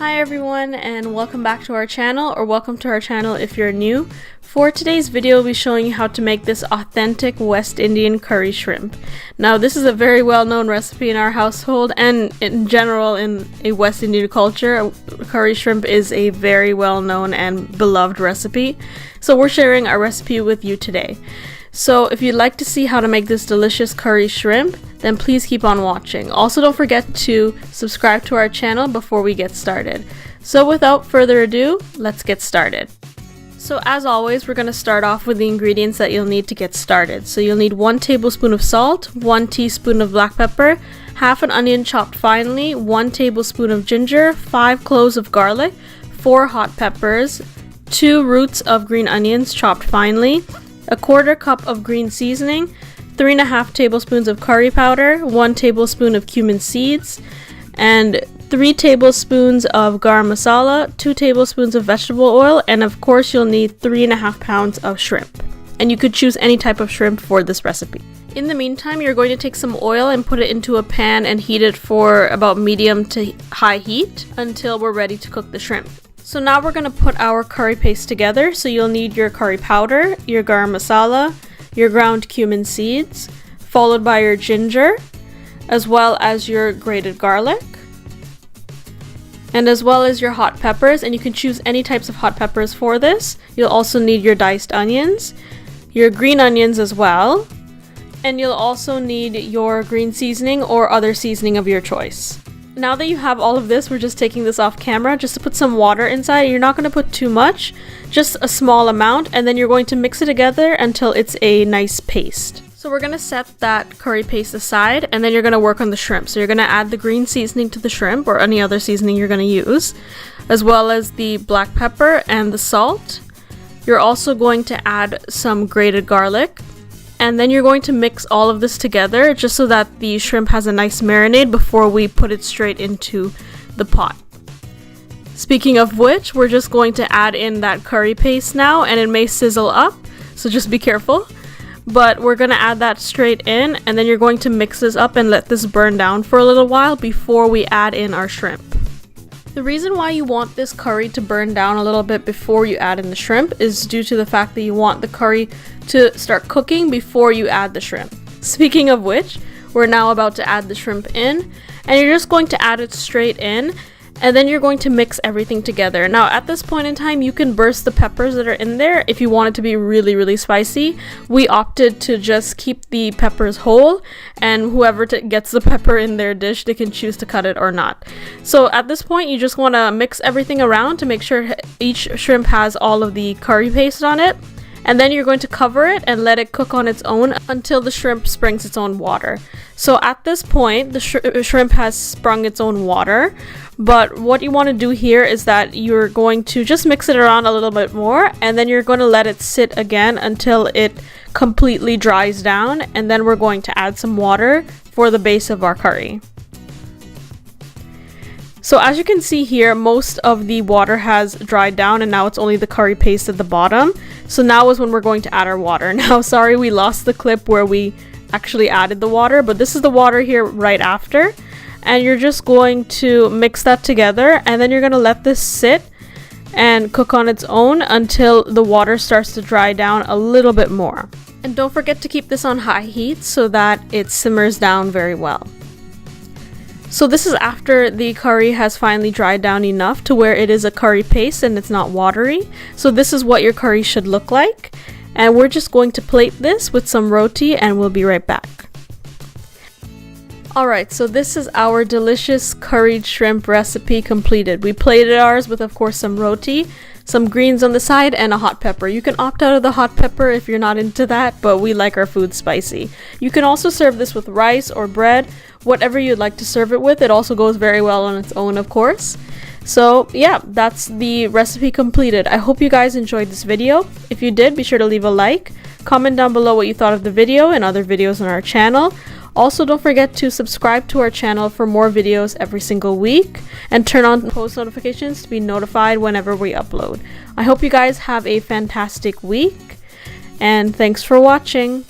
Hi everyone, and welcome back to our channel, or welcome to our channel if you're new. For today's video, we'll be showing you how to make this authentic West Indian curry shrimp. Now this is a very well-known recipe in our household and in general in a West Indian culture. Curry shrimp is a very well-known and beloved recipe, so we're sharing our recipe with you today. So if you'd like to see how to make this delicious curry shrimp, then please keep on watching. Also, don't forget to subscribe to our channel before we get started. So without further ado, let's get started. So as always, we're going to start off with the ingredients that you'll need to get started. So you'll need 1 tablespoon of salt, 1 teaspoon of black pepper, half an onion chopped finely, 1 tablespoon of ginger, 5 cloves of garlic, 4 hot peppers, 2 roots of green onions chopped finely, a 1/4 cup of green seasoning, 3.5 tablespoons of curry powder, 1 tablespoon of cumin seeds, and 3 tablespoons of garam masala, 2 tablespoons of vegetable oil, and of course you'll need 3.5 pounds of shrimp. And you could choose any type of shrimp for this recipe. In the meantime, you're going to take some oil and put it into a pan and heat it for about medium to high heat until we're ready to cook the shrimp. So now we're going to put our curry paste together. So you'll need your curry powder, your garam masala, your ground cumin seeds, followed by your ginger, as well as your grated garlic, and as well as your hot peppers, and you can choose any types of hot peppers for this. You'll also need your diced onions, your green onions as well, and you'll also need your green seasoning or other seasoning of your choice. Now that you have all of this, we're just taking this off camera just to put some water inside. You're not going to put too much, just a small amount, and then you're going to mix it together until it's a nice paste. So we're going to set that curry paste aside, and then you're going to work on the shrimp. So you're going to add the green seasoning to the shrimp, or any other seasoning you're going to use, as well as the black pepper and the salt. You're also going to add some grated garlic. And then you're going to mix all of this together just so that the shrimp has a nice marinade before we put it straight into the pot. Speaking of which, we're just going to add in that curry paste now, and it may sizzle up, so just be careful. But we're going to add that straight in, and then you're going to mix this up and let this burn down for a little while before we add in our shrimp. The reason why you want this curry to burn down a little bit before you add in the shrimp is due to the fact that you want the curry to start cooking before you add the shrimp. Speaking of which, we're now about to add the shrimp in, and you're just going to add it straight in, and then you're going to mix everything together. Now at this point in time, you can burst the peppers that are in there if you want it to be really spicy. We opted to just keep the peppers whole, and whoever gets the pepper in their dish, they can choose to cut it or not. So at this point, you just want to mix everything around to make sure each shrimp has all of the curry paste on it. And then you're going to cover it and let it cook on its own until the shrimp springs its own water. So at this point, the shrimp has sprung its own water. But what you want to do here is that you're going to just mix it around a little bit more, and then you're going to let it sit again until it completely dries down. And then we're going to add some water for the base of our curry. So as you can see here, most of the water has dried down, and now it's only the curry paste at the bottom. So now is when we're going to add our water. Now, sorry, we lost the clip where we actually added the water, but this is the water here right after. And you're just going to mix that together, and then you're going to let this sit and cook on its own until the water starts to dry down a little bit more. And don't forget to keep this on high heat so that it simmers down very well. So this is after the curry has finally dried down enough to where it is a curry paste and it's not watery. So this is what your curry should look like. And we're just going to plate this with some roti, and we'll be right back. Alright, so this is our delicious curried shrimp recipe completed. We plated ours with, of course, some roti, some greens on the side, and a hot pepper. You can opt out of the hot pepper if you're not into that, but we like our food spicy. You can also serve this with rice or bread, whatever you'd like to serve it with. It also goes very well on its own, of course. So yeah, that's the recipe completed. I hope you guys enjoyed this video. If you did, be sure to leave a like, comment down below what you thought of the video and other videos on our channel. Also, don't forget to subscribe to our channel for more videos every single week, and turn on post notifications to be notified whenever we upload. I hope you guys have a fantastic week, and thanks for watching.